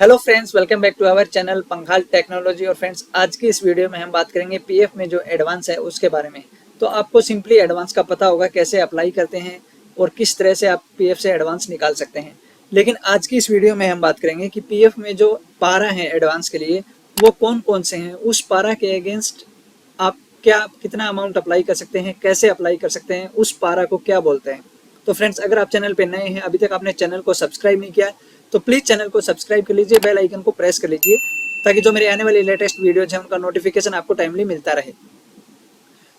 Hello friends, welcome back to our channel Pankhal technology. और friends, आज की इस वीडियो में हम बात करेंगे पीएफ में जो एडवांस है उसके बारे में। तो आपको सिंपली एडवांस का पता होगा कैसे अप्लाई करते हैं और किस तरह से आप पीएफ से एडवांस निकाल सकते हैं। लेकिन आज की इस वीडियो में हम बात करेंगे कि पीएफ में जो पारा है एडवांस के लिए वो कौन कौन से हैं, उस पारा के अगेंस्ट आप कितना अमाउंट अप्लाई कर सकते हैं, कैसे अप्लाई कर सकते हैं, उस पारा को क्या बोलते हैं। तो फ्रेंड्स, अगर आप चैनल पे नए हैं, अभी तक आपने चैनल को सब्सक्राइब नहीं किया तो प्लीज चैनल को सब्सक्राइब कर लीजिए, बेल आइकन को प्रेस कर लीजिए ताकि जो मेरे आने वाली लेटेस्ट वीडियोज हैं उनका नोटिफिकेशन आपको टाइमली मिलता रहे।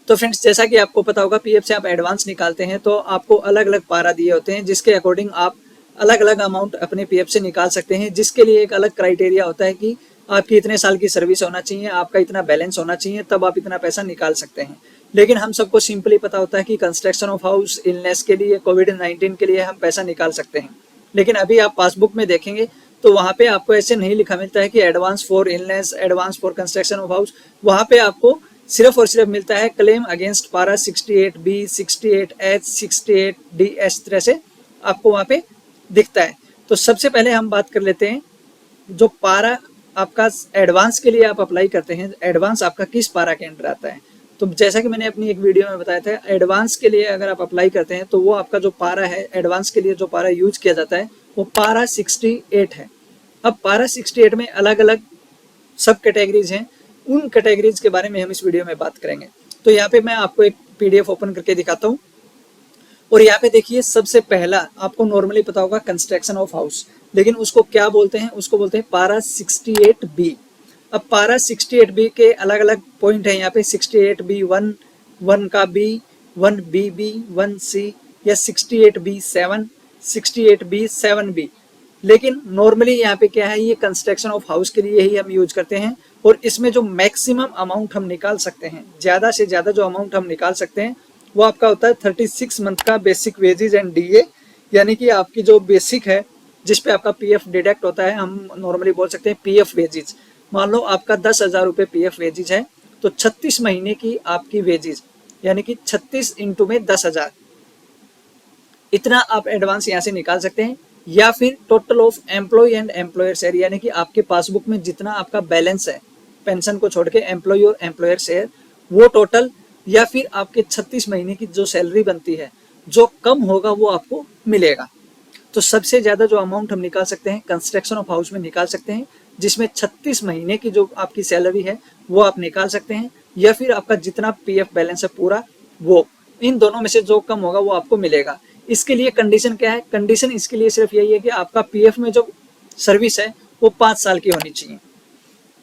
तो फ्रेंड्स, जैसा कि आपको पता होगा, पीएफ से आप एडवांस निकालते हैं तो आपको अलग अलग पारा दिए होते हैं जिसके अकॉर्डिंग आप अलग अलग अमाउंट अपने पीएफ से निकाल सकते हैं, जिसके लिए एक अलग क्राइटेरिया होता है कि आपकी इतने साल की सर्विस होना चाहिए, आपका इतना बैलेंस होना चाहिए, तब आप इतना पैसा निकाल सकते हैं। लेकिन हम सबको सिंपली पता होता है कि कंस्ट्रक्शन ऑफ हाउस, इलनेस के लिए, कोविड-19 के लिए हम पैसा निकाल सकते हैं। लेकिन अभी आप पासबुक में देखेंगे तो वहाँ पे आपको ऐसे नहीं लिखा मिलता है कि advance for illness, advance for construction of house. वहाँ पे आपको सिर्फ और सिर्फ मिलता है क्लेम अगेंस्ट पारा 68B, 68H, 68D, इस तरह से आपको वहाँ पे दिखता है। तो सबसे पहले हम बात कर लेते हैं जो पारा आपका एडवांस के लिए आप अप्लाई करते हैं, एडवांस आपका किस पारा के अंडर आता है। तो जैसा कि मैंने अपनी एक वीडियो में बताया था, एडवांस के लिए अगर आप अप्लाई करते हैं तो वो आपका जो पारा है, एडवांस के लिए जो पारा यूज किया जाता है वो पारा 68 है। अब पारा 68 में अलग अलग सब कैटेगरीज हैं, उन कैटेगरीज के बारे में हम इस वीडियो में बात करेंगे। तो यहाँ पे मैं आपको एक पीडीएफ ओपन करके दिखाता हूँ और यहाँ पे देखिए, सबसे पहला आपको नॉर्मली पता होगा कंस्ट्रक्शन ऑफ हाउस, लेकिन उसको क्या बोलते हैं, उसको बोलते हैं पारा 68B। अब पारा 68B के अलग अलग पॉइंट है यहाँ पे, 68B 1, 1 का B, 1BB, 1C या 68B 7, 68B 7B। लेकिन नॉर्मली यहाँ पे क्या है, ये कंस्ट्रक्शन ऑफ हाउस के लिए ही हम यूज करते हैं। और इसमें जो मैक्सिमम अमाउंट हम निकाल सकते हैं, ज़्यादा से ज़्यादा जो अमाउंट हम निकाल सकते हैं वो आपका होता है 36 मंथ का बेसिक वेजेज एंड डीए, यानी कि आपकी जो बेसिक है जिस पे आपका पीएफ डिडक्ट होता है, हम नॉर्मली बोल सकते हैं पीएफ वेजेज। मान लो आपका 10,000 रुपये पीएफ वेजेज है तो 36 महीने की आपकी वेजेज, यानी कि 36 इंटू में 10,000, इतना आप एडवांस यहाँ से निकाल सकते हैं। या फिर total of employee and employer share, यानी कि आपके पासबुक में जितना आपका बैलेंस है पेंशन को छोड़ के, एम्प्लॉय और एम्प्लॉयर शेयर, वो टोटल, या फिर आपके 36 महीने की जो सैलरी बनती है, जो कम होगा वो आपको मिलेगा। तो सबसे ज़्यादा जो अमाउंट हम निकाल सकते हैं कंस्ट्रक्शन ऑफ हाउस में निकाल सकते हैं, जिसमें 36 महीने की जो आपकी सैलरी है वो आप निकाल सकते हैं, या फिर आपका जितना पीएफ बैलेंस है पूरा, वो, इन दोनों में से जो कम होगा वो आपको मिलेगा। इसके लिए कंडीशन क्या है, कंडीशन इसके लिए सिर्फ यही है कि आपका पीएफ में जो सर्विस है वो 5 साल की होनी चाहिए।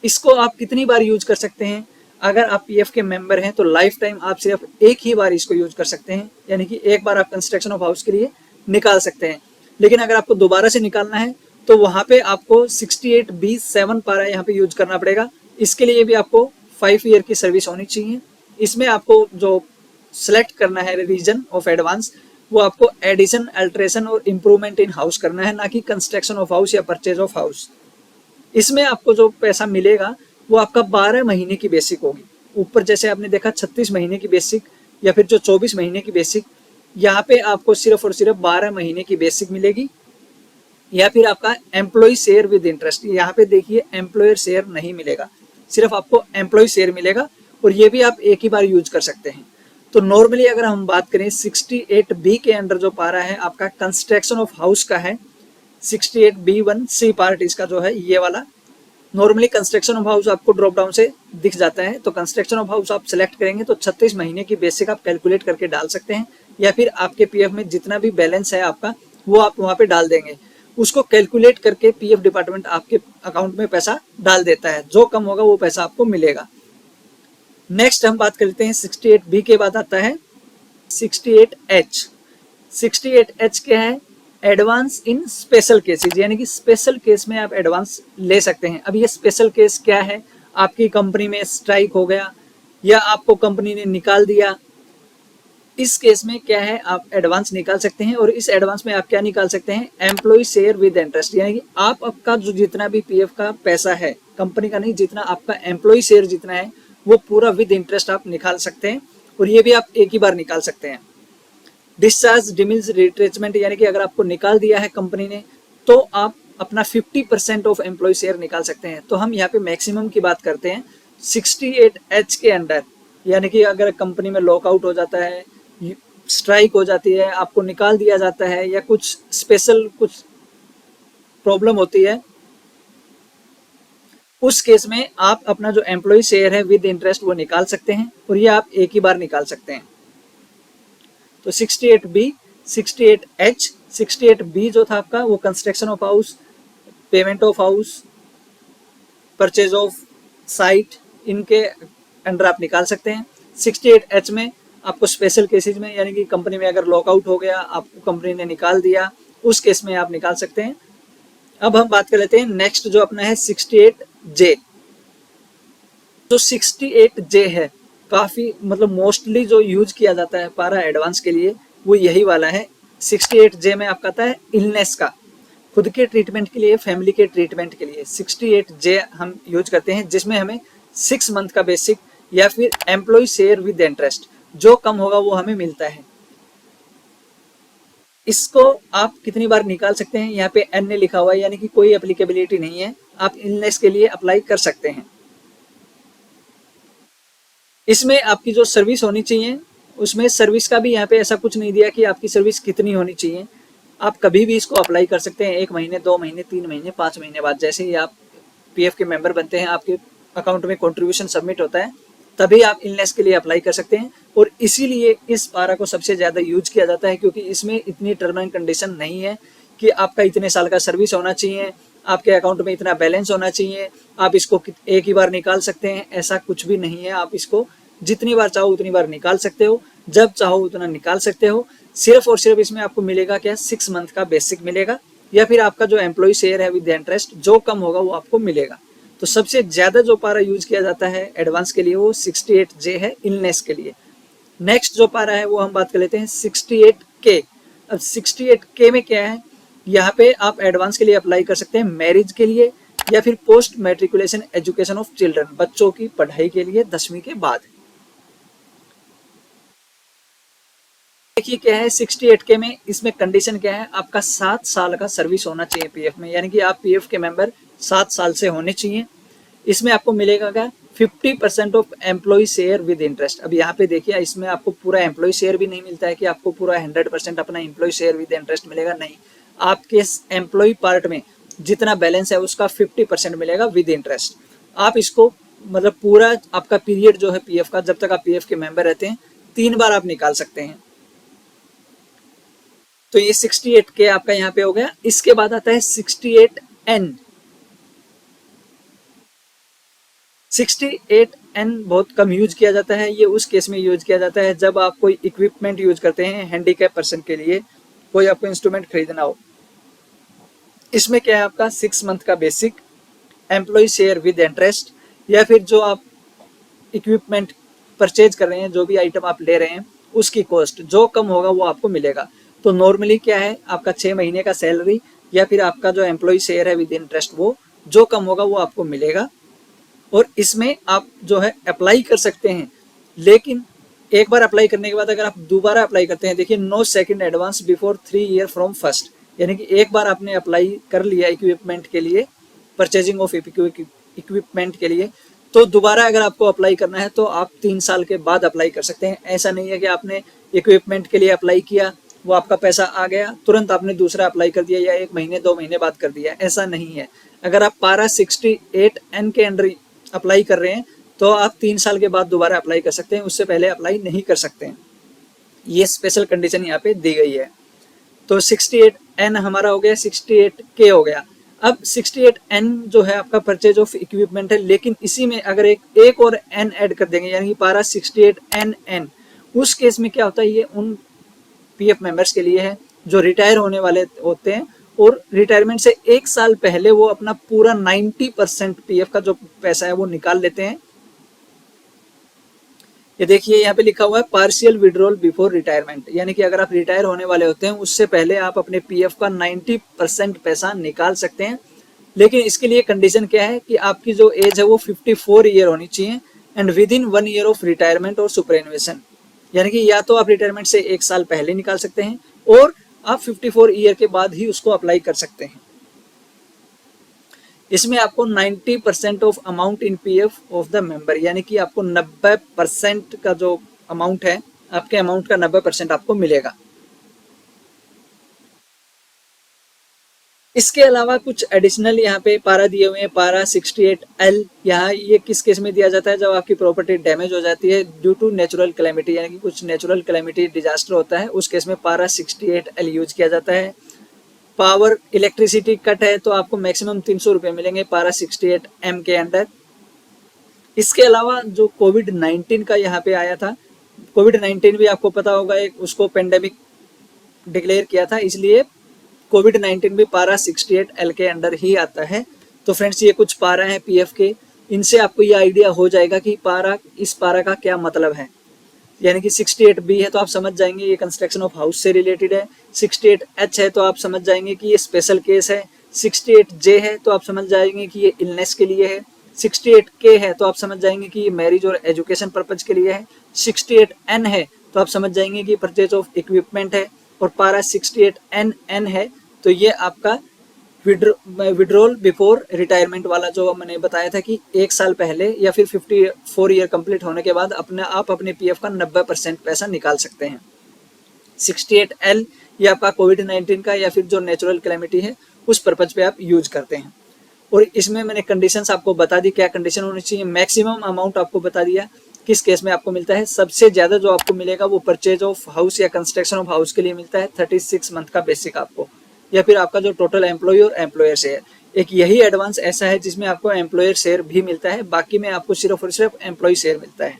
इसको आप कितनी बार यूज कर सकते हैं, अगर आप पीएफ के मेंबर हैं तो लाइफ टाइम आप सिर्फ एक ही बार इसको यूज कर सकते हैं, यानी कि एक बार आप कंस्ट्रक्शन ऑफ हाउस के लिए निकाल सकते हैं। लेकिन अगर आपको दोबारा से निकालना है तो वहाँ पे आपको 68B 7 पारा यहाँ पे यूज करना पड़ेगा। इसके लिए भी आपको 5 ईयर की सर्विस होनी चाहिए। इसमें आपको जो सेलेक्ट करना है रीजन ऑफ एडवांस, वो आपको एडिशन, अल्ट्रेशन और इम्प्रूवमेंट इन हाउस करना है, ना कि कंस्ट्रक्शन ऑफ हाउस या परचेज ऑफ हाउस। इसमें आपको जो पैसा मिलेगा वो आपका 12 महीने की बेसिक होगी। ऊपर जैसे आपने देखा 36 महीने की बेसिक या फिर जो 24 महीने की बेसिक, यहाँ पे आपको सिर्फ और सिर्फ 12 महीने की बेसिक मिलेगी। या फिर आपका एम्प्लॉय शेयर विद इंटरेस्ट, यहाँ पे देखिए एम्प्लॉयर शेयर नहीं मिलेगा, सिर्फ आपको एम्प्लॉय शेयर मिलेगा, और ये भी आप एक ही बार यूज कर सकते हैं। तो नॉर्मली अगर हम बात करें 68B के अंडर जो पारा है आपका कंस्ट्रक्शन ऑफ हाउस का है, 68B1C पार्ट इसका जो है ये वाला। नॉर्मली कंस्ट्रक्शन ऑफ हाउस आपको ड्रॉप डाउन से दिख जाता है, तो कंस्ट्रक्शन ऑफ हाउस आप सेलेक्ट करेंगे तो 36 महीने की बेसिक आप कैलकुलेट करके डाल सकते हैं, या फिर आपके पीएफ में जितना भी बैलेंस है आपका वो आप वहाँ पे डाल देंगे। उसको कैलकुलेट करके पीएफ डिपार्टमेंट आपके अकाउंट में पैसा डाल देता है, जो कम होगा वो पैसा आपको मिलेगा। नेक्स्ट हम बात करते हैं 68B के बाद आता है 68H। 68H क्या है, एडवांस इन स्पेशल केसेस, यानी कि स्पेशल केस में आप एडवांस ले सकते हैं। अब ये स्पेशल केस क्या है, आपकी कंपनी में स्ट्राइक हो गया या आपको कंपनी ने निकाल दिया, इस केस में क्या है, आप एडवांस निकाल सकते हैं। और इस एडवांस में आप क्या निकाल सकते हैं, एम्प्लॉय शेयर विद इंटरेस्ट, यानी कि आपका जो जितना भी पीएफ का पैसा है, कंपनी का नहीं, जितना आपका एम्प्लॉय शेयर जितना है वो पूरा विद इंटरेस्ट आप निकाल सकते हैं, और ये भी आप एक ही बार निकाल सकते हैं। डिस्चार्ज डिमिल्स रिट्रेचमेंट, यानी कि अगर आपको निकाल दिया है कंपनी ने तो आप अपना 50% ऑफ एम्प्लॉय शेयर निकाल सकते हैं। तो हम यहाँ पे मैक्सिमम की बात करते हैं 68H के अंडर, यानी कि अगर कंपनी में लॉकआउट हो जाता है, स्ट्राइक हो जाती है, आपको निकाल दिया जाता है, या कुछ स्पेशल कुछ प्रॉब्लम होती है, उस केस में आप अपना जो एम्प्लॉय शेयर है विद इंटरेस्ट वो निकाल सकते हैं, और ये आप एक ही बार निकाल सकते हैं। तो 68B, 68H, 68B जो था आपका वो construction of house, payment of house, purchase of site, इनके अंडर आप निकाल सकते हैं। 68H में आपको स्पेशल केसेस में, यानी कि कंपनी में अगर लॉकआउट हो गया, आपको कंपनी ने निकाल दिया, उस केस में आप निकाल सकते हैं। अब हम बात कर लेते हैं नेक्स्ट जो अपना है 68J। तो 68J है काफी मतलब मोस्टली जो यूज किया जाता है पारा एडवांस के लिए वो यही वाला है। 68J में आपका आता है इलनेस का, खुद के ट्रीटमेंट के लिए, फैमिली के ट्रीटमेंट के लिए 68J हम यूज करते हैं, जिसमें हमें 6 मंथ का बेसिक या फिर एम्प्लॉय शेयर विद इंटरेस्ट जो कम होगा वो हमें मिलता है। इसको आप कितनी बार निकाल सकते हैं, यहाँ पे एन ने लिखा हुआ है, यानी कि कोई एप्लीकेबिलिटी नहीं है, आप इलनेस के लिए अप्लाई कर सकते हैं। इसमें आपकी जो सर्विस होनी चाहिए, उसमें सर्विस का भी यहाँ पे ऐसा कुछ नहीं दिया कि आपकी सर्विस कितनी होनी चाहिए, आप कभी भी इसको अप्लाई कर सकते हैं, 1 महीने, 2 महीने, 3 महीने, 5 महीने बाद, जैसे ही आप पीएफ के मेंबर बनते हैं, आपके अकाउंट में कंट्रीब्यूशन सबमिट होता है, तभी आप इलनेस के लिए अप्लाई कर सकते हैं। और इसीलिए इस पारा को सबसे ज्यादा यूज किया जाता है, क्योंकि इसमें इतनी टर्म एंड कंडीशन नहीं है कि आपका इतने साल का सर्विस होना चाहिए, आपके अकाउंट में इतना बैलेंस होना चाहिए, आप इसको एक ही बार निकाल सकते हैं, ऐसा कुछ भी नहीं है। आप इसको जितनी बार चाहो उतनी बार निकाल सकते हो, जब चाहो उतना निकाल सकते हो। सिर्फ और सिर्फ इसमें आपको मिलेगा क्या, 6 मंथ का बेसिक मिलेगा, या फिर आपका जो एम्प्लॉय शेयर है विद इंटरेस्ट जो कम होगा वो आपको मिलेगा। तो सबसे ज्यादा जो पारा यूज किया जाता है एडवांस के लिए वो 68J है इलनेस के लिए। नेक्स्ट जो पारा है वो हम बात कर लेते हैं 68K। अब 68K में क्या है, यहाँ पे आप एडवांस के लिए अप्लाई कर सकते हैं मैरिज के लिए, या फिर post matriculation education of children, बच्चों की पढ़ाई के लिए 10वीं के बाद। देखिए क्या है 68K में, इसमें कंडीशन क्या है, आपका 7 साल का सर्विस होना चाहिए पीएफ में, यानी कि आप पीएफ के मेंबर 7 साल से होने चाहिए। इसमें आपको मिलेगा क्या, 50% of employee share with interest. अब यहाँ पे देखिए इसमें आपको पूरा एम्प्लॉय शेयर भी नहीं मिलता है कि आपको पूरा 100% अपना एम्प्लॉय शेयर विद इंटरेस्ट मिलेगा, नहीं, आपके एम्प्लॉय पार्ट में जितना बैलेंस है उसका 50% मिलेगा विद इंटरेस्ट। आप इसको मतलब पूरा आपका पीरियड जो है पीएफ का, जब तक आप पीएफ के मेंबर रहते हैं, 3 बार आप निकाल सकते हैं। तो ये 68K आपका यहाँ पे हो गया। इसके बाद आता है 68N। 68N बहुत कम यूज किया जाता है, ये उस केस में यूज किया जाता है जब आप कोई इक्विपमेंट यूज करते हैं हैंडीकैप पर्सन के लिए, कोई आपको इंस्ट्रूमेंट खरीदना हो। इसमें क्या है आपका 6 मंथ का basic, employee share with interest, या फिर जो आप इक्विपमेंट परचेज कर रहे हैं, जो भी आइटम आप ले रहे हैं उसकी कॉस्ट जो कम होगा वो आपको मिलेगा। तो नॉर्मली क्या है आपका 6 महीने का सैलरी या फिर आपका जो एम्प्लॉय शेयर है विद इंटरेस्ट वो जो कम होगा वो आपको मिलेगा। और इसमें आप जो है अप्लाई कर सकते हैं, लेकिन एक बार अप्लाई करने के बाद अगर आप दोबारा अप्लाई करते हैं, देखिए no second advance before 3 year from first, यानी कि एक बार आपने अप्लाई कर लिया इक्विपमेंट के लिए, परचेजिंग ऑफ इक्विपमेंट के लिए, तो दोबारा अगर आपको अप्लाई करना है तो आप 3 साल के बाद अप्लाई कर सकते हैं। ऐसा नहीं है कि आपने इक्विपमेंट के लिए अप्लाई किया, वो आपका पैसा आ गया, तुरंत आपने दूसरा अप्लाई कर दिया या 1 महीने 2 महीने बाद कर दिया, ऐसा नहीं है। अगर आप पारा 68N के अंडर अप्लाई कर रहे हैं तो आप 3 साल के बाद दोबारा अप्लाई कर सकते हैं, उससे पहले अप्लाई नहीं कर सकते हैं। ये स्पेशल कंडीशन यहाँ पे दी गई है। तो 68N हमारा हो गया, 68K हो गया। अब 68N जो है आपका परचेज ऑफ इक्विपमेंट है, लेकिन इसी में अगर एक और N ऐड कर देंगे, यानी कि पारा 68NN, उस केस में क्या होता है, ये उन पीएफ मेंबर्स के लिए है जो रिटायर होने वाले होते हैं और रिटायरमेंट से 1 साल पहले वो अपना पूरा 90% पीएफ का जो पैसा है वो निकाल लेते हैं। ये देखिए यहाँ पे लिखा हुआ है पार्शियल विड्रॉल बिफोर रिटायरमेंट, यानी कि अगर आप रिटायर होने वाले होते हैं उससे पहले आप अपने पीएफ का 90% पैसा निकाल सकते हैं। लेकिन इसके लिए कंडीशन क्या है कि आपकी जो एज है वो 54 ईयर होनी चाहिए and with in 1 year of retirement और सुपरएनुएशन, यानी कि या तो आप रिटायरमेंट से 1 साल पहले निकाल सकते हैं और आप 54 ईयर के बाद ही उसको अप्लाई कर सकते हैं। इसमें आपको 90% of amount in PF of the member, यानी कि आपको 90% का जो अमाउंट है, आपके अमाउंट का 90% आपको मिलेगा। इसके अलावा कुछ एडिशनल यहाँ पे पारा दिए हुए हैं। पारा 68L, यहाँ ये किस केस में दिया जाता है, जब आपकी प्रॉपर्टी डैमेज हो जाती है ड्यू टू नेचुरल कैलेमिटी, यानी कि कुछ नेचुरल कैलेमिटी डिजास्टर होता है, उस केस में पारा 68L यूज किया जाता है। पावर इलेक्ट्रिसिटी कट है तो आपको मैक्सिमम 300 रुपये मिलेंगे पारा 68M के अंडर। इसके अलावा जो कोविड-19 का यहाँ पे आया था, कोविड-19 भी आपको पता होगा एक उसको पेंडेमिक डिक्लेयर किया था, इसलिए कोविड-19 भी पारा 68L के अंडर ही आता है। तो फ्रेंड्स ये कुछ पारा हैं पीएफ के, इनसे आपको ये आइडिया हो जाएगा कि पारा, इस पारा का क्या मतलब है। यानी कि 68B है तो आप समझ जाएंगे ये कंस्ट्रक्शन ऑफ हाउस से रिलेटेड है। 68H है तो आप समझ जाएंगे कि ये स्पेशल केस है। 68J है तो आप समझ जाएंगे कि ये इलनेस के लिए है। 68K है तो आप समझ जाएंगे कि ये मैरिज और एजुकेशन पर्पज के लिए है। 68N है तो आप समझ जाएंगे कि परचेज ऑफ इक्विपमेंट है। और पारा 68NN है तो ये आपका विड्रॉल बिफोर रिटायरमेंट वाला, जो मैंने बताया था कि 1 साल पहले या फिर 54 ईयर कंप्लीट होने के बाद आप अपने पीएफ का 90% पैसा निकाल सकते हैं। 68L ये आपका कोविड-19 का या फिर जो नेचुरल कैलेमिटी है उस पर्पज पे आप यूज करते हैं। और इसमें मैंने कंडीशंस आपको बता दी, क्या कंडीशन होनी चाहिए। मैक्सिमम अमाउंट आपको बता दिया किस केस में आपको मिलता है। सबसे ज्यादा जो आपको मिलेगा वो परचेज ऑफ हाउस या कंस्ट्रक्शन ऑफ हाउस के लिए मिलता है, 36 मंथ का बेसिक आपको, या फिर आपका जो टोटल एम्प्लॉय और एम्प्लॉयर शेयर। एक यही एडवांस ऐसा है जिसमें आपको एम्प्लॉयर शेयर भी मिलता है, बाकी में आपको सिर्फ और सिर्फ एम्प्लॉय शेयर मिलता है।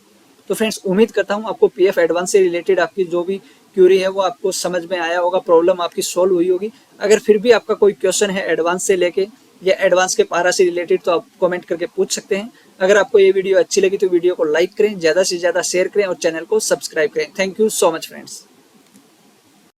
तो फ्रेंड्स उम्मीद करता हूँ आपको पीएफ एडवांस से रिलेटेड आपकी जो भी क्यूरी है वो आपको समझ में आया होगा, प्रॉब्लम आपकी सॉल्व हुई होगी। अगर फिर भी आपका कोई क्वेश्चन है एडवांस से लेके या एडवांस के पारा से रिलेटेड तो आप कमेंट करके पूछ सकते हैं। अगर आपको ये वीडियो अच्छी लगी तो वीडियो को लाइक करें, ज़्यादा से ज़्यादा शेयर करें और चैनल को सब्सक्राइब करें। Thank you so much friends.